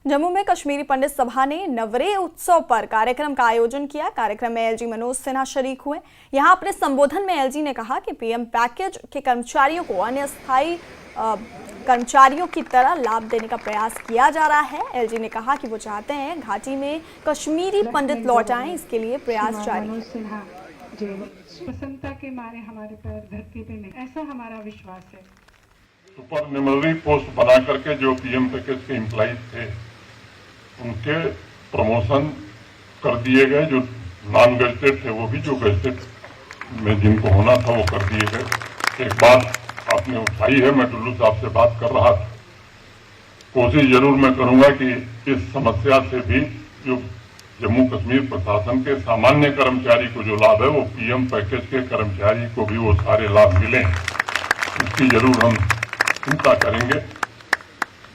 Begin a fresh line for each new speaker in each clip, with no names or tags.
जम्मू में कश्मीरी पंडित सभा ने नवरेह उत्सव पर कार्यक्रम का आयोजन किया। कार्यक्रम में एलजी मनोज सिन्हा शरीक हुए। यहां अपने संबोधन में एलजी ने कहा कि पीएम पैकेज के कर्मचारियों को अन्य स्थायी कर्मचारियों की तरह लाभ देने का प्रयास किया जा रहा है। एलजी ने कहा कि वो चाहते हैं घाटी में कश्मीरी पंडित लौट आएं, इसके लिए प्रयास जारी है।
प्रसन्नता के मारे हमारे पैर धरती पे नहीं, ऐसा हमारा विश्वास है।
सुपरन्यूमरी पोस्ट बना करके जो पीएम पैकेज के एम्प्लॉइज थे उनके प्रमोशन कर दिए गए। जो नॉन गजेटेड थे वो भी जो गजेटेड में जिनको होना था वो कर दिए गए। एक बात आपने उठाई है, मैं टुल्लू साहब से बात कर रहा था। कोशिश जरूर मैं करूंगा कि इस समस्या से भी जो जम्मू कश्मीर प्रशासन के सामान्य कर्मचारी को जो लाभ है वो पीएम पैकेज के कर्मचारी को भी वो सारे लाभ मिले, इसकी जरूर हम चिंता करेंगे।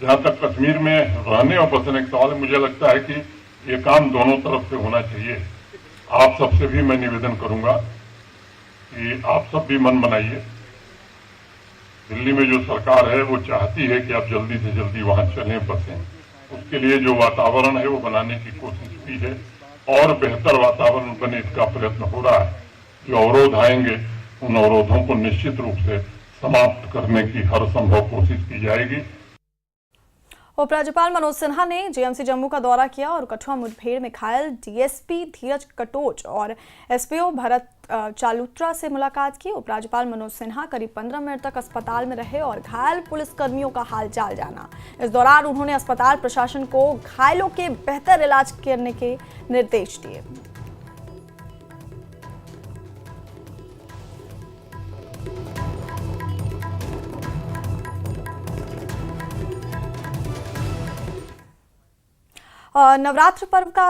जहां तक कश्मीर में रहने और बसने का सवाल है, मुझे लगता है कि ये काम दोनों तरफ से होना चाहिए। आप सबसे भी मैं निवेदन करूंगा कि आप सब भी मन बनाइए। दिल्ली में जो सरकार है वो चाहती है कि आप जल्दी से जल्दी वहां चलें, बसें। उसके लिए जो वातावरण है वो बनाने की कोशिश की है और बेहतर वातावरण बने इसका प्रयत्न हो रहा है। जो अवरोध आएंगे उन अवरोधों को निश्चित रूप से समाप्त करने की हर संभव कोशिश की जाएगी।
उपराज्यपाल मनोज सिन्हा ने जेएमसी जम्मू का दौरा किया और कठुआ मुठभेड़ में घायल डीएसपी धीरज कटोच और एसपीओ भरत चालुत्रा से मुलाकात की। उपराज्यपाल मनोज सिन्हा करीब 15 मिनट तक अस्पताल में रहे और घायल पुलिसकर्मियों का हालचाल जाना। इस दौरान उन्होंने अस्पताल प्रशासन को घायलों के बेहतर इलाज करने के निर्देश दिए। नवरात्र पर्व का